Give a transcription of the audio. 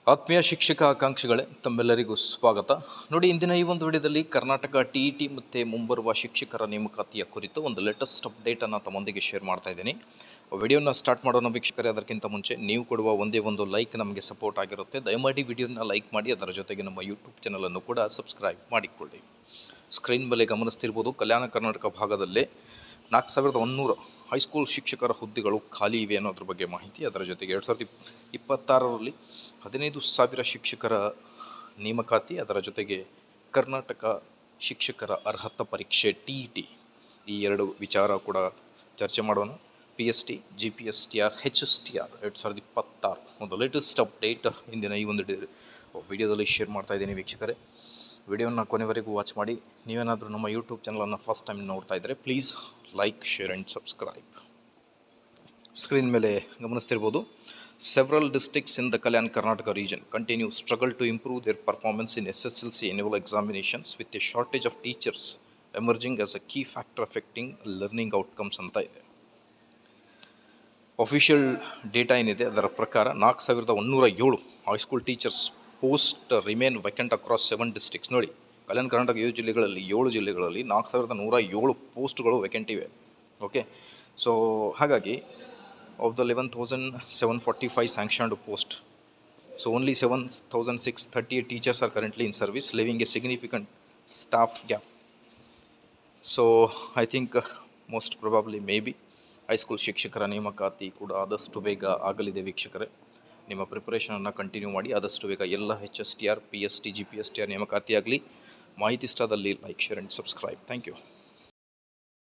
ಆತ್ಮೀಯ ಶಿಕ್ಷಕ ಆಕಾಂಕ್ಷಿಗಳೇ, ತಮ್ಮೆಲ್ಲರಿಗೂ ಸ್ವಾಗತ. ನೋಡಿ, ಇಂದಿನ ಈ ಒಂದು ವಿಡಿಯೋದಲ್ಲಿ ಕರ್ನಾಟಕ TET ಮತ್ತು ಮುಂಬರುವ ಶಿಕ್ಷಕರ ನೇಮಕಾತಿಯ ಕುರಿತು ಒಂದು ಲೇಟೆಸ್ಟ್ ಅಪ್ಡೇಟನ್ನು ತಮ್ಮೊಂದಿಗೆ ಶೇರ್ ಮಾಡ್ತಾ ಇದ್ದೀನಿ. ವಿಡಿಯೋನ ಸ್ಟಾರ್ಟ್ ಮಾಡೋಣ ವೀಕ್ಷಕರೇ. ಅದಕ್ಕಿಂತ ಮುಂಚೆ ನೀವು ಕೊಡುವ ಒಂದೇ ಒಂದು ಲೈಕ್ ನಮಗೆ ಸಪೋರ್ಟ್ ಆಗಿರುತ್ತೆ. ದಯಮಾಡಿ ವಿಡಿಯೋನ ಲೈಕ್ ಮಾಡಿ, ಅದರ ಜೊತೆಗೆ ನಮ್ಮ ಯೂಟ್ಯೂಬ್ ಚಾನಲನ್ನು ಕೂಡ ಸಬ್ಸ್ಕ್ರೈಬ್ ಮಾಡಿಕೊಳ್ಳಿ. ಸ್ಕ್ರೀನ್ ಮೇಲೆ ಗಮನಿಸ್ತಿರ್ಬೋದು, ಕಲ್ಯಾಣ ಕರ್ನಾಟಕ ಭಾಗದಲ್ಲೇ 4100 ಹೈಸ್ಕೂಲ್ ಶಿಕ್ಷಕರ ಹುದ್ದೆಗಳು ಖಾಲಿ ಇವೆ ಅನ್ನೋದ್ರ ಬಗ್ಗೆ ಮಾಹಿತಿ. ಅದರ ಜೊತೆಗೆ 2026ರಲ್ಲಿ 15,000 ಶಿಕ್ಷಕರ ನೇಮಕಾತಿ, ಅದರ ಜೊತೆಗೆ ಕರ್ನಾಟಕ ಶಿಕ್ಷಕರ ಅರ್ಹತಾ ಪರೀಕ್ಷೆ TET, ಈ ಎರಡು ವಿಚಾರ ಕೂಡ ಚರ್ಚೆ ಮಾಡೋಣ. PST, GPSTR, HSTR 2026 ಒಂದು ಲೇಟೆಸ್ಟ್ ಅಪ್ಡೇಟ್ ಇಂದಿನ ಈ ಒಂದು ವಿಡಿಯೋದಲ್ಲಿ ಶೇರ್ ಮಾಡ್ತಾ ಇದ್ದೀನಿ ವೀಕ್ಷಕರೇ. ವಿಡಿಯೋನ ಕೊನೆವರೆಗೂ ವಾಚ್ ಮಾಡಿ. ನೀವೇನಾದರೂ ನಮ್ಮ ಯೂಟ್ಯೂಬ್ ಚಾನಲನ್ನು ಫಸ್ಟ್ ಟೈಮ್ ನೋಡ್ತಾ ಇದ್ದರೆ please like, share and subscribe. Screen ಮೇಲೆ ಗಮನಿಸ್ತಿರ್ಬೋದು, several districts in the Kalyan Karnataka region continue struggle to improve their performance in SSLC annual examinations with a shortage of teachers emerging as a key factor affecting learning outcomes ಅಂತ ಇದೆ. Official data ಏನಿದೆ ಅದರ ಪ್ರಕಾರ 4107 high school teachers post remain vacant across 7 districts. ನೋಡಿ, ಕಲ್ಯಾಣ ಕರ್ನಾಟಕ 7 ಜಿಲ್ಲೆಗಳಲ್ಲಿ 4107 ಪೋಸ್ಟ್ಗಳು vacant ಇವೆ. Okay, so ಹಾಗಾಗಿ of the 11,745 sanctioned post, so only 7,638 teachers are currently in service, leaving a significant staff gap. So I think most probably maybe high school ಶಿಕ್ಷಕರ ನೇಮಕಾತಿ ಕೂಡ ಆದಷ್ಟು ಬೇಗ ಆಗಲಿದೆ ವೀಕ್ಷಕರೇ. ನಿಮ್ಮ ಪ್ರಿಪರೇಷನನ್ನು ಕಂಟಿನ್ಯೂ ಮಾಡಿ. ಆದಷ್ಟು ಬೇಗ ಎಲ್ಲ HSTR, PST, GPSTR ನೇಮಕಾತಿ ಆಗಲಿ. ಮಾಹಿತಿ ಇಷ್ಟದಲ್ಲಿ like, share and subscribe. Thank you.